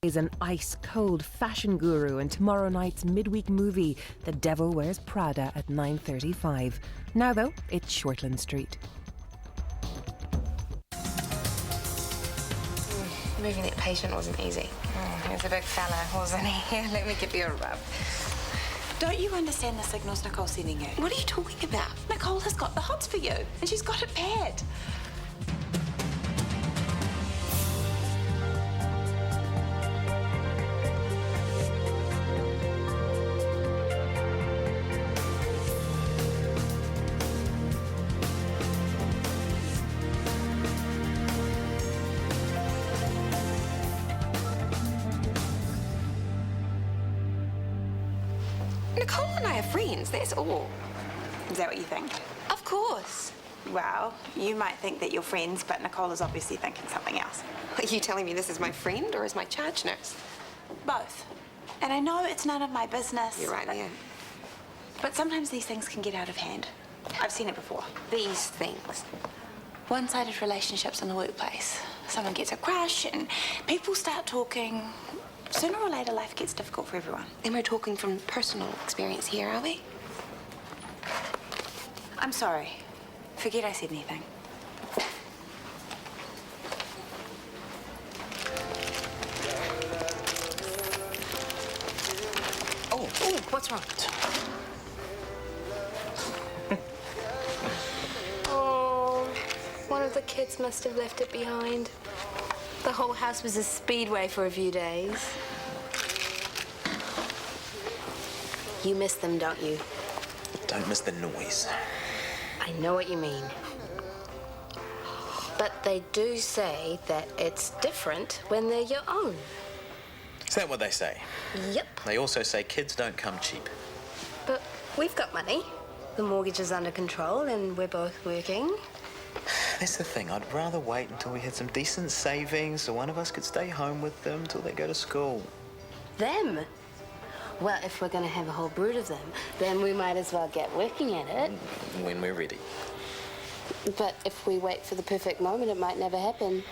is an ice-cold fashion guru in tomorrow night's midweek movie, The Devil Wears Prada, at 9:35. Now, though, it's Shortland Street. Moving that patient wasn't easy. He was a big fella, wasn't he? Here, let me give you a rub. Don't you understand the signals Nicole's sending you? What are you talking about? Nicole has got the hots for you, and she's got it bad. Nicole and I are friends, that's all. Is that what you think? Of course. Well, you might think that you're friends, but Nicole is obviously thinking something else. Are you telling me this is my friend or is my charge nurse? Both. And I know it's none of my business. You're right, yeah. But sometimes these things can get out of hand. I've seen it before. These things. One-sided relationships in the workplace. Someone gets a crush and people start talking. Sooner or later, life gets difficult for everyone. And we're talking from personal experience here, are we? I'm sorry. Forget I said anything. Oh, what's wrong? Oh, one of the kids must have left it behind. The whole house was a speedway for a few days. You miss them, don't you? Don't miss the noise. I know what you mean. But they do say that it's different when they're your own. Is that what they say? Yep. They also say kids don't come cheap. But we've got money. The mortgage is under control and we're both working. That's the thing. I'd rather wait until we had some decent savings so one of us could stay home with them till they go to school. Them? Well, if we're going to have a whole brood of them, then we might as well get working at it. When we're ready. But if we wait for the perfect moment, it might never happen.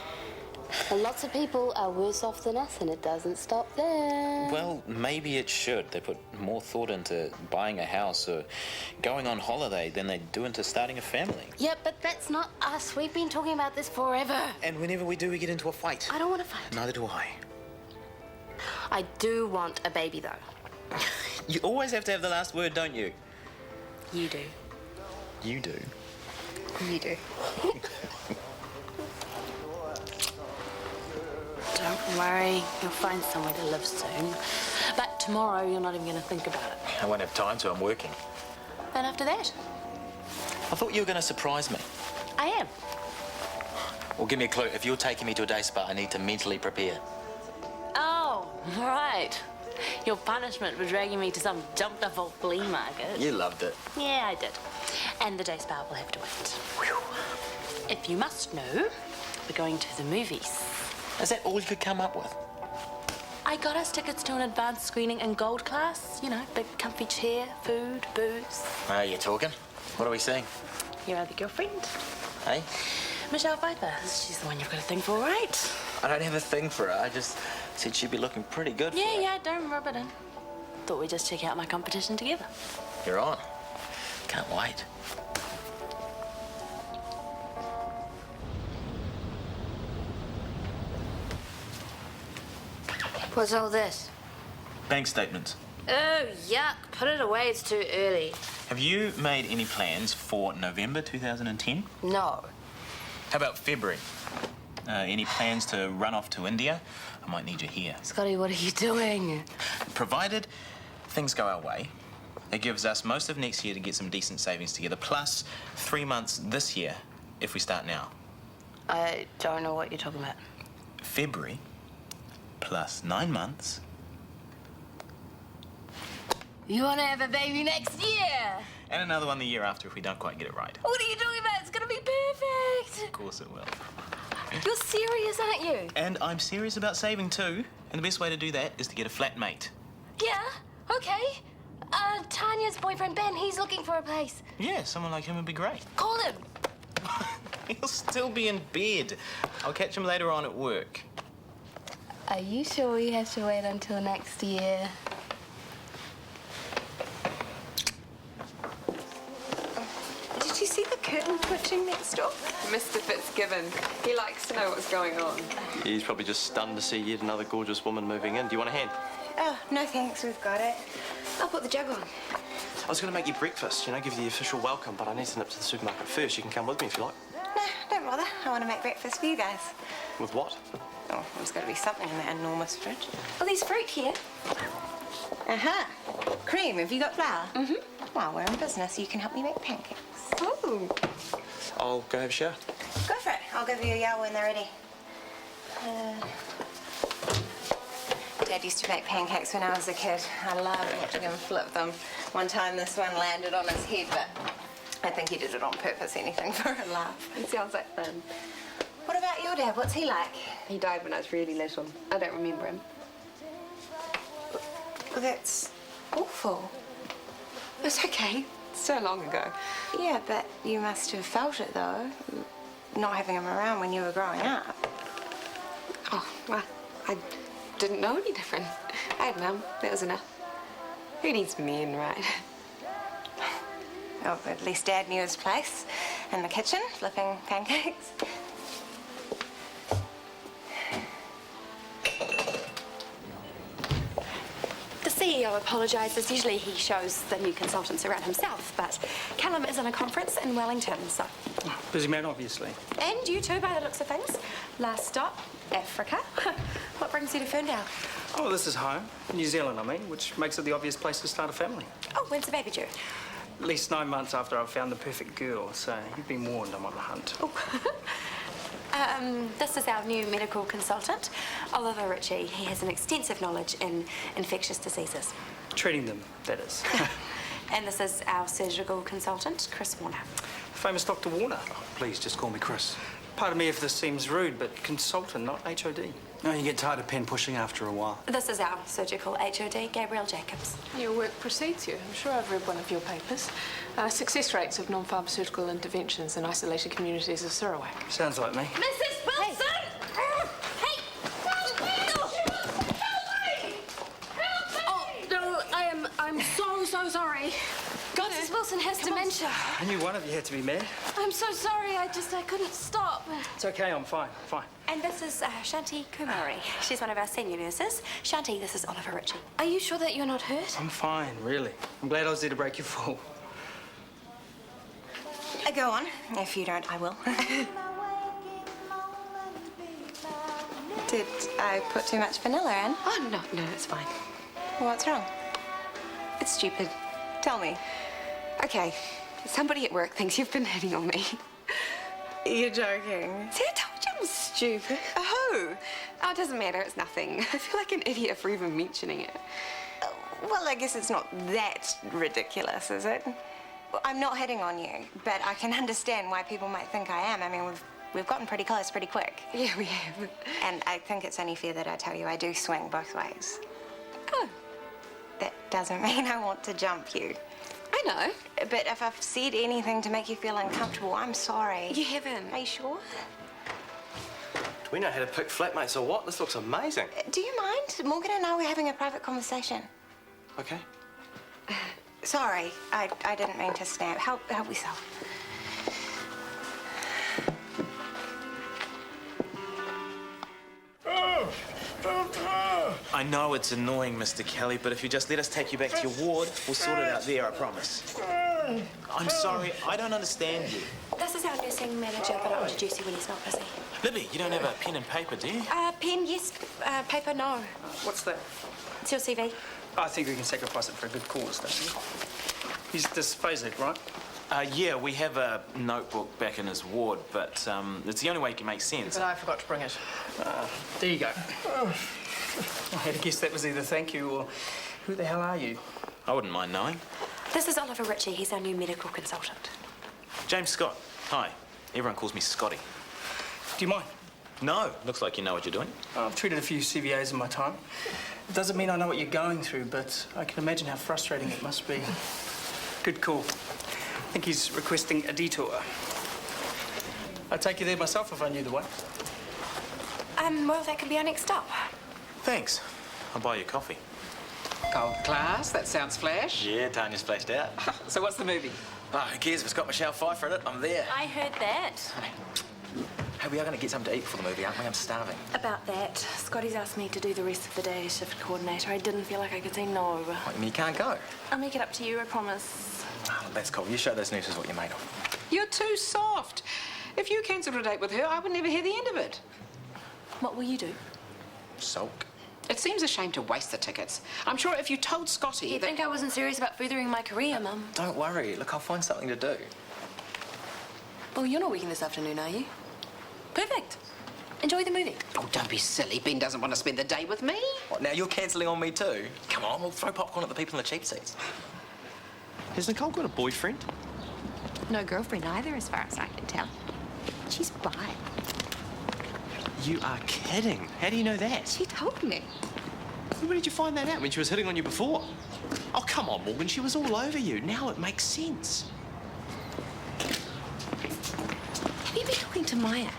And lots of people are worse off than us, and it doesn't stop there. Well, maybe it should. They put more thought into buying a house or going on holiday than they do into starting a family. Yeah, but that's not us. We've been talking about this forever. And whenever we do, we get into a fight. I don't want to fight. Neither do I. I do want a baby, though. You always have to have the last word, don't you? You do. You do. You do. Don't worry, you'll find somewhere to live soon. But tomorrow, you're not even going to think about it. I won't have time to. I'm working. And after that? I thought you were going to surprise me. I am. Well, give me a clue. If you're taking me to a day spa, I need to mentally prepare. Oh, right. Your punishment for dragging me to some jumped-up flea market. You loved it. Yeah, I did. And the day spa will have to wait. Whew. If you must know, we're going to the movies. Is that all you could come up with? I got us tickets to an advanced screening in gold class. You know, big comfy chair, food, booze. You're talking. What are we seeing? Your other girlfriend, Hey? Michelle Pfeiffer. She's the one you've got a thing for, right? I don't have a thing for her. I just said she'd be looking pretty good for it. Yeah, don't rub it in. Thought we'd just check out my competition together. You're on. Can't wait. What's all this? Bank statements. Oh, yuck. Put it away. It's too early. Have you made any plans for November 2010? No. How about February? Any plans to run off to India? I might need you here. Scotty, what are you doing? Provided things go our way, it gives us most of next year to get some decent savings together, plus 3 months this year if we start now. I don't know what you're talking about. February plus 9 months. You want to have a baby next year? And another one the year after if we don't quite get it right. What are you talking about? It's going to be perfect. Of course it will. You're serious, aren't you? And I'm serious about saving too. And the best way to do that is to get a flatmate. Yeah, okay. Tanya's boyfriend, Ben, he's looking for a place. Yeah, someone like him would be great. Call him. He'll still be in bed. I'll catch him later on at work. Are you sure we have to wait until next year? Did you see the curtain twitching next door? Mr. Fitzgibbon. He likes to know what's going on. He's probably just stunned to see yet another gorgeous woman moving in. Do you want a hand? Oh, no thanks. We've got it. I'll put the jug on. I was going to make you breakfast, give you the official welcome, but I need to nip to the supermarket first. You can come with me if you like. No, don't bother. I want to make breakfast for you guys. With what? Oh, there's got to be something in that enormous fridge. Oh, there's fruit here. Uh-huh. Cream, have you got flour? Mm-hmm. Well, we're in business. You can help me make pancakes. Ooh. I'll go have a shower. Go for it. I'll give you a yell when they're ready. Dad used to make pancakes when I was a kid. I loved watching him flip them. One time this one landed on his head, but I think he did it on purpose, anything for a laugh. It sounds like fun. What about your dad? What's he like? He died when I was really little. I don't remember him. Well, that's awful. It's okay. So long ago. Yeah, but you must have felt it, though, not having him around when you were growing up. Oh, well, I didn't know any different. I had Mum. That was enough. Who needs men, right? Oh, at least Dad knew his place in the kitchen, flipping pancakes. The CEO apologises. Usually he shows the new consultants around himself, but Callum is in a conference in Wellington, so... Busy man, obviously. And you too, by the looks of things. Last stop, Africa. What brings you to Ferndale? Oh, this is home. New Zealand, I mean, which makes it the obvious place to start a family. Oh, when's the baby due? At least 9 months after I've found the perfect girl, so you've been warned I'm on the hunt. Oh. This is our new medical consultant, Oliver Ritchie. He has an extensive knowledge in infectious diseases. Treating them, that is. And this is our surgical consultant, Chris Warner. Famous Dr. Warner. Please, just call me Chris. Pardon me if this seems rude, but consultant, not HOD. No, you get tired of pen pushing after a while. This is our surgical HOD, Gabrielle Jacobs. Your work precedes you. I'm sure I've read one of your papers. Success rates of non-pharmaceutical interventions in isolated communities of Sarawak. Sounds like me. Mrs. Wilson! Hey! Oh, no, I'm so sorry. Mrs. Wilson has dementia. I knew one of you had to be mad. I'm so sorry. I couldn't stop. It's okay, I'm fine, fine. And this is Shanti Kumari. She's one of our senior nurses. Shanti, this is Oliver Ritchie. Are you sure that you're not hurt? I'm fine, really. I'm glad I was there to break your fall. Go on. If you don't, I will. Did I put too much vanilla in? Oh, no, it's fine. What's wrong? It's stupid. Tell me. Okay, somebody at work thinks you've been hitting on me. You're joking. See, I told you I'm stupid. Who? Oh, it doesn't matter, it's nothing. I feel like an idiot for even mentioning it. Well, I guess it's not that ridiculous, is it? Well, I'm not hitting on you, but I can understand why people might think I am. I mean, we've gotten pretty close pretty quick. Yeah, we have. And I think it's only fair that I tell you I do swing both ways. Oh, That doesn't mean I want to jump you. I know. But if I've said anything to make you feel uncomfortable, I'm sorry. You haven't. Are you sure? Do we know how to pick flatmates or what? This looks amazing. Do you mind? Morgan and I were having a private conversation. Okay. Sorry, I didn't mean to snap. Help yourself. I know it's annoying, Mr. Kelly, but if you just let us take you back to your ward, we'll sort it out there, I promise. I'm sorry, I don't understand you. This is our nursing manager, but I'll introduce you when he's not busy. Libby, you don't have a pen and paper, do you? Pen, yes. Paper, no. What's that? It's your CV. I think we can sacrifice it for a good cause, don't you? He's dysphasic, right? Yeah, we have a notebook back in his ward, but it's the only way he can make sense. But I forgot to bring it. There you go. I had to guess that was either thank you or who the hell are you? I wouldn't mind knowing. This is Oliver Ritchie. He's our new medical consultant. James Scott. Hi. Everyone calls me Scotty. Do you mind? No. Looks like you know what you're doing. I've treated a few CVAs in my time. It doesn't mean I know what you're going through, but I can imagine how frustrating it must be. Good call. I think he's requesting a detour. I'd take you there myself if I knew the way. Well, that could be our next stop. Thanks. I'll buy you coffee. Gold class, that sounds flash. Yeah, Tanya's splashed out. So what's the movie? Oh, who cares if it's got Michelle Pfeiffer in it? I'm there. I heard that. Hey, we are going to get something to eat before the movie, aren't we? I'm starving. About that, Scotty's asked me to do the rest of the day as shift coordinator. I didn't feel like I could say no. What, you mean you can't go? I'll make it up to you, I promise. Oh, that's cool. You show those nurses what you're made of. You're too soft. If you cancelled a date with her, I would never hear the end of it. What will you do? Sulk. It seems a shame to waste the tickets. I'm sure if you told Scotty You that... think I wasn't serious about furthering my career, Mum? Don't worry. Look, I'll find something to do. Well, you're not working this afternoon, are you? Perfect. Enjoy the movie. Oh, don't be silly. Ben doesn't want to spend the day with me. What, now you're cancelling on me too? Come on, we'll throw popcorn at the people in the cheap seats. Has Nicole got a boyfriend? No girlfriend either, as far as I can tell. She's bi. You are kidding. How do you know that? She told me. Where did you find that out when she was hitting on you before? Oh, come on, Morgan. She was all over you. Now it makes sense. Have you been talking to Maya?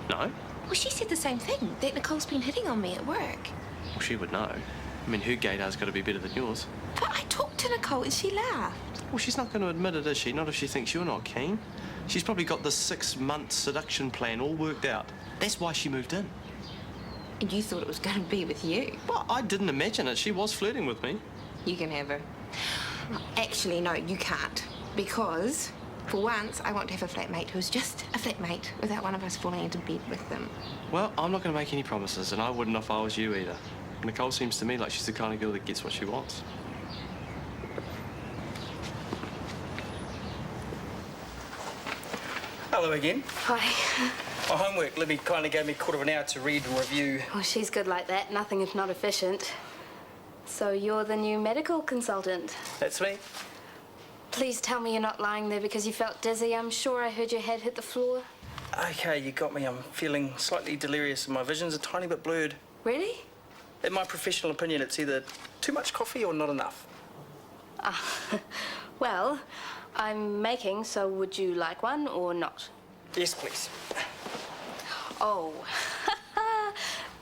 No? Well, she said the same thing, that Nicole's been hitting on me at work. Well, she would know. I mean, her gaydar's got to be better than yours. But I talked to Nicole and she laughed. Well, she's not going to admit it, is she? Not if she thinks you're not keen. She's probably got this 6-month seduction plan all worked out. That's why she moved in. And you thought it was going to be with you? Well, I didn't imagine it. She was flirting with me. You can have her. Actually, no, you can't. Because, for once, I want to have a flatmate who's just a flatmate without one of us falling into bed with them. Well, I'm not going to make any promises, and I wouldn't if I was you either. Nicole seems to me like she's the kind of girl that gets what she wants. Hello again. Hi. My homework, Libby kindly gave me a quarter of an hour to read and review. Well, she's good like that. Nothing if not efficient. So you're the new medical consultant. That's me. Please tell me you're not lying there because you felt dizzy. I'm sure I heard your head hit the floor. Okay, you got me. I'm feeling slightly delirious and my vision's a tiny bit blurred. Really? In my professional opinion, it's either too much coffee or not enough. Well, I'm making, so would you like one or not? Yes, please. Oh,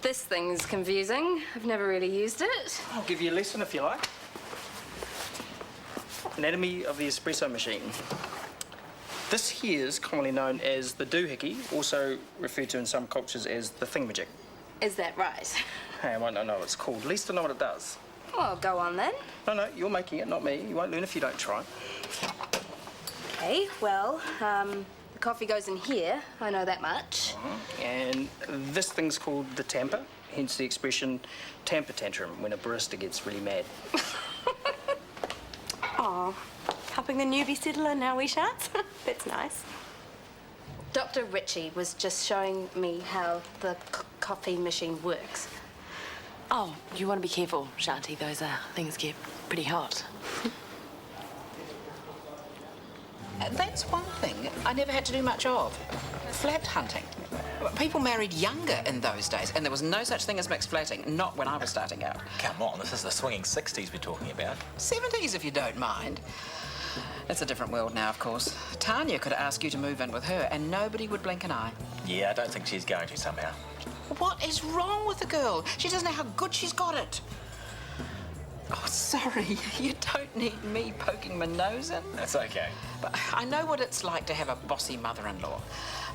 this thing's confusing. I've never really used it. I'll give you a lesson if you like. Anatomy of the espresso machine. This here is commonly known as the doohickey, also referred to in some cultures as the thingamajig. Is that right? Hey, I might not know what it's called. At least I know what it does. Well, go on then. No, you're making it, not me. You won't learn if you don't try. Okay, well, the coffee goes in here. I know that much. And this thing's called the tamper, hence the expression tamper tantrum when a barista gets really mad. Oh, helping the newbie settler, now we shan't. That's nice. Dr. Ritchie was just showing me how the coffee machine works. Oh, you want to be careful, Shanti. Those things get pretty hot. That's one thing I never had to do much of. Flat hunting. People married younger in those days, and there was no such thing as mixed flatting, not when I was starting out. Come on, this is the swinging 60s we're talking about. 70s, if you don't mind. It's a different world now, of course. Tanya could ask you to move in with her, and nobody would blink an eye. Yeah, I don't think she's going to somehow. What is wrong with the girl? She doesn't know how good she's got it. Oh, sorry. You don't need me poking my nose in. That's okay. But I know what it's like to have a bossy mother-in-law.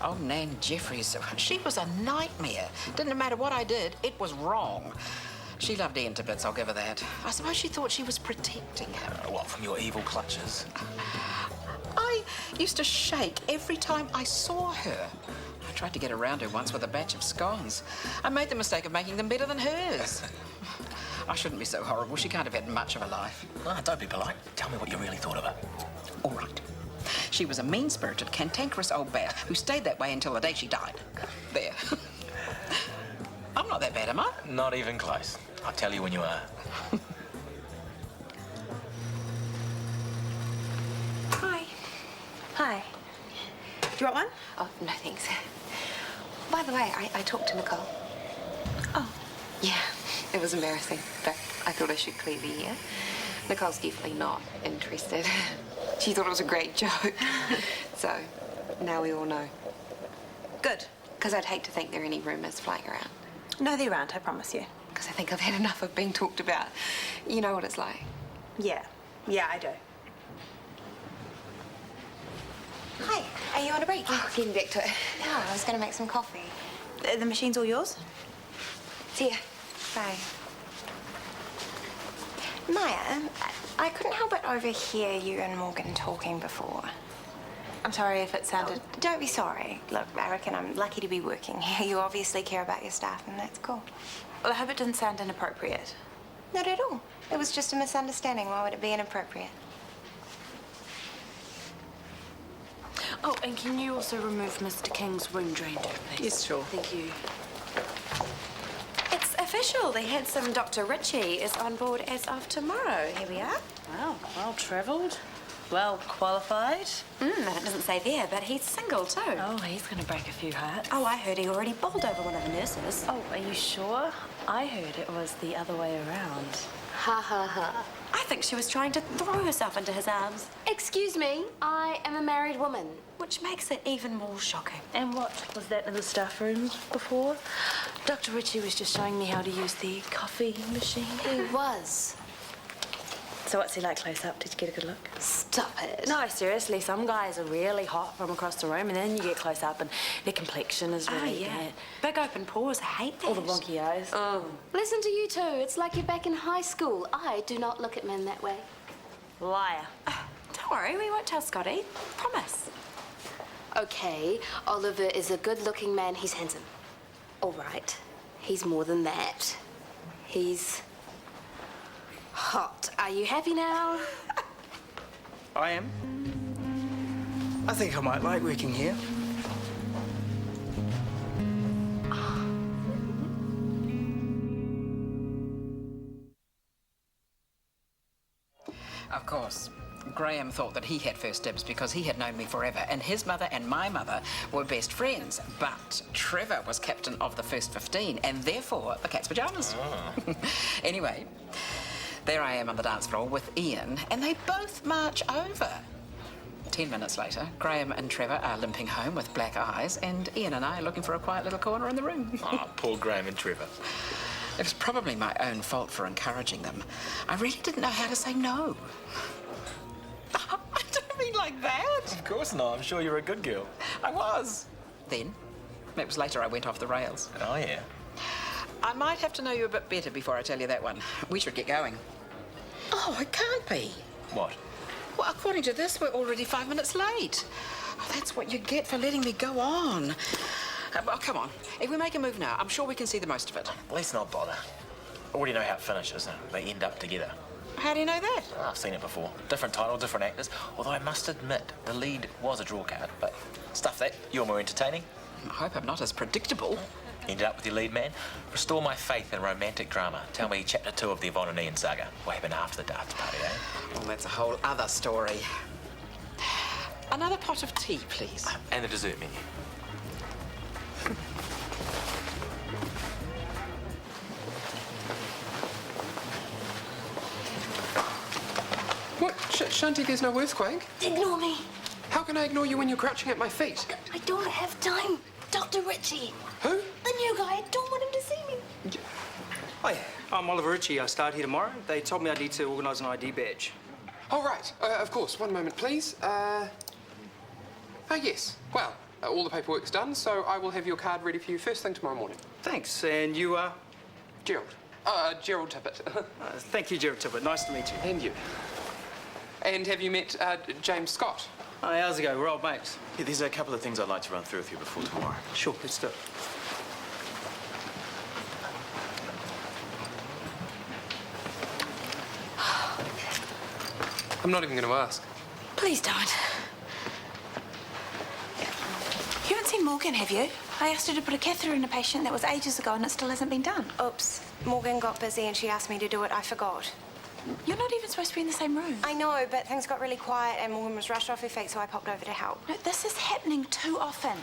Oh, Nan Jeffries, she was a nightmare. Didn't matter what I did, it was wrong. She loved Ian to bits, I'll give her that. I suppose she thought she was protecting him. What, from your evil clutches? I used to shake every time I saw her. I tried to get around her once with a batch of scones. I made the mistake of making them better than hers. I shouldn't be so horrible. She can't have had much of a life. Ah, don't be polite. Tell me what you really thought of her. All right. She was a mean-spirited, cantankerous old bear who stayed that way until the day she died. There. I'm not that bad, am I? Not even close. I'll tell you when you are. Hi. Hi. Do you want one? Oh, no thanks. By the way, I talked to Nicole. Oh. Yeah, it was embarrassing, but I thought I should clear the air. Nicole's definitely not interested. She thought it was a great joke. So, now we all know. Good, because I'd hate to think there are any rumours flying around. No, there aren't, I promise you. because I think I've had enough of being talked about. You know what it's like. Yeah, I do. Hi, are you on a break? Oh, getting back to it. No, I was going to make some coffee. The machine's all yours? See ya. Bye. Maya, I couldn't help but overhear you and Morgan talking before. I'm sorry if it sounded... Don't be sorry. Look, I reckon I'm lucky to be working here. You obviously care about your staff, and that's cool. Well, I hope it didn't sound inappropriate. Not at all. It was just a misunderstanding. Why would it be inappropriate? Oh, and can you also remove Mr. King's room drain too, please? Yes, sure. Thank you. It's official. The handsome Dr. Ritchie is on board as of tomorrow. Here we are. Wow, well-travelled, well-qualified. It doesn't say there, but he's single too. Oh, he's going to break a few hearts. Oh, I heard he already bowled over one of the nurses. Oh, are you sure? I heard it was the other way around. Ha ha ha. I think she was trying to throw herself into his arms, Excuse me, I am a married woman. which makes it even more shocking. And what was that in the staff room before? Dr. Ritchie was just showing me how to use the coffee machine. He was. So what's he like close up? Did you get a good look? Stop it. No, seriously, some guys are really hot from across the room and then you get close up and their complexion is really bad. Big open pores, I hate that. All the wonky eyes. Oh. Listen to you two. It's like you're back in high school. I do not look at men that way. Liar. Don't worry, we won't tell Scotty. Promise. Okay, Oliver is a good-looking man. He's handsome. All right. He's more than that. He's hot. Are you happy now? I am. I think I might like working here. Of course, Graham thought that he had first dibs because he had known me forever, and his mother and my mother were best friends. But Trevor was captain of the first 15, and therefore the cat's pajamas. Anyway, there I am on the dance floor with Ian, and they both march over. 10 minutes later, Graham and Trevor are limping home with black eyes, and Ian and I are looking for a quiet little corner in the room. Oh, poor Graham and Trevor. It was probably my own fault for encouraging them. I really didn't know how to say no. I don't mean like that. Of course not. I'm sure you're a good girl. I was. Then, it was later I went off the rails. Oh, yeah. I might have to know you a bit better before I tell you that one. We should get going. Oh, it can't be. What? Well, according to this, we're already 5 minutes late. Oh, that's what you get for letting me go on. Well, come on. If we make a move now, I'm sure we can see the most of it. Let's not bother. I already know how it finishes. They end up together. How do you know that? Oh, I've seen it before. Different title, different actors. Although I must admit, the lead was a draw card, but stuff that. You're more entertaining. I hope I'm not as predictable. Ended up with your lead man. Restore my faith in romantic drama. Tell me chapter 2 of the Yvonne and Ian saga. What happened after the dance party, eh? Well, that's a whole other story. Another pot of tea, please. And the dessert menu. What? Shanti, there's no earthquake? Ignore me. How can I ignore you when you're crouching at my feet? I don't have time. Dr. Ritchie. Who? The new guy. I don't want him to see me. Hi, I'm Oliver Ritchie. I start here tomorrow. They told me I need to organise an ID badge. Oh, right. Of course. One moment, please. Oh, yes. Well, all the paperwork's done, so I will have your card ready for you first thing tomorrow morning. Thanks. And you are? Gerald. Gerald Tippett. Thank you, Gerald Tippett. Nice to meet you. And you. And have you met James Scott? Hi, how's it going? We're old mates. Yeah, there's a couple of things I'd like to run through with you before tomorrow. Sure, let's do it. I'm not even going to ask. Please don't. You haven't seen Morgan, have you? I asked her to put a catheter in a patient that was ages ago and it still hasn't been done. Oops. Morgan got busy and she asked me to do it. I forgot. You're not even supposed to be in the same room. I know, but things got really quiet and Morgan was rushed off her feet, so I popped over to help. No, this is happening too often.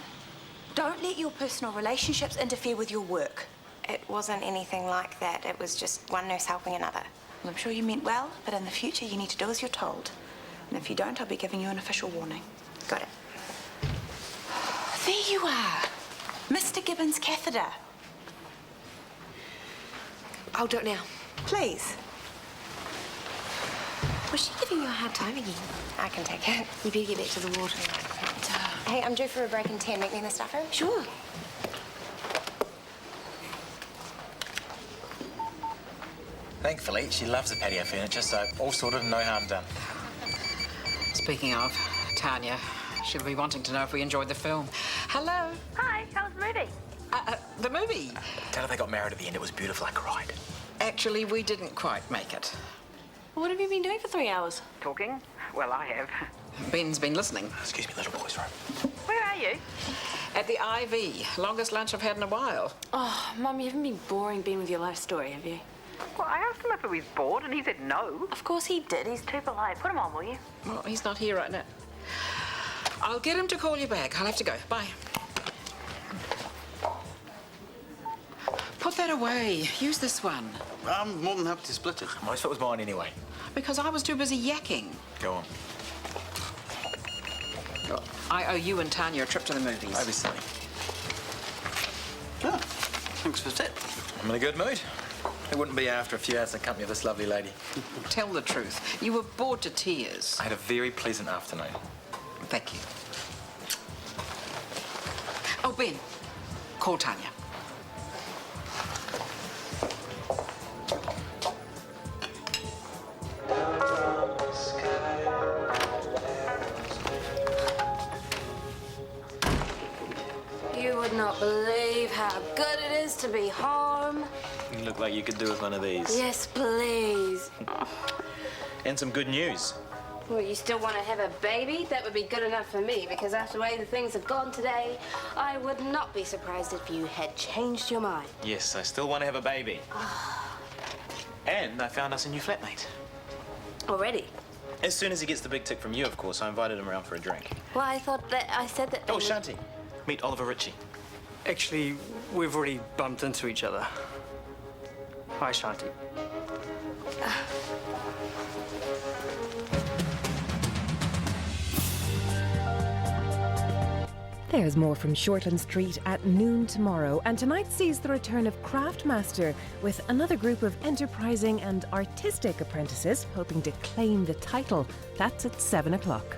Don't let your personal relationships interfere with your work. It wasn't anything like that. It was just one nurse helping another. Well, I'm sure you meant well, but in the future you need to do as you're told. And if you don't, I'll be giving you an official warning. Got it. There you are. Mr. Gibbons' catheter. I'll do it now. Please. Was she giving you a hard time again? I can take it. You better get back to the water. Hey, I'm due for a break in 10. Make me in the stuff room? Sure. Thankfully, she loves the patio furniture, so all sorted and no harm done. Speaking of, Tanya, she'll be wanting to know if we enjoyed the film. Hello. Hi, how was the movie? The movie? Tell her they got married at the end. It was beautiful. I cried. Actually, we didn't quite make it. What have you been doing for 3 hours? Talking? Well, I have. Ben's been listening. Excuse me, little boy's room. Where are you? At the IV. Longest lunch I've had in a while. Oh, Mum, you haven't been boring being with your life story, have you? Well, I asked him if he was bored, and he said no. Of course he did. He's too polite. Put him on, will you? Well, he's not here right now. I'll get him to call you back. I'll have to go. Bye. Put that away. Use this one. I'm more than happy to split it. Most of it was mine anyway. Because I was too busy yakking. Go on. I owe you and Tanya a trip to the movies. Don't be silly. Oh, thanks for the tip. I'm in a good mood. It wouldn't be after a few hours in the company of this lovely lady. Tell the truth. You were bored to tears. I had a very pleasant afternoon. Thank you. Oh, Ben, call Tanya. You would not believe how good it is to be home. You look like you could do with one of these. Yes, please. And some good news. Well, you still want to have a baby? That would be good enough for me, because after the way the things have gone today, I would not be surprised if you had changed your mind. Yes, I still want to have a baby. And I found us a new flatmate. Already? As soon as he gets the big tick from you, of course, I invited him around for a drink. Well, I thought that I said that... Oh, Shanti. Meet Oliver Ritchie. Actually, we've already bumped into each other. Hi, Shanti. There's more from Shortland Street at noon tomorrow, and tonight sees the return of Craftmaster with another group of enterprising and artistic apprentices hoping to claim the title. That's at 7 o'clock.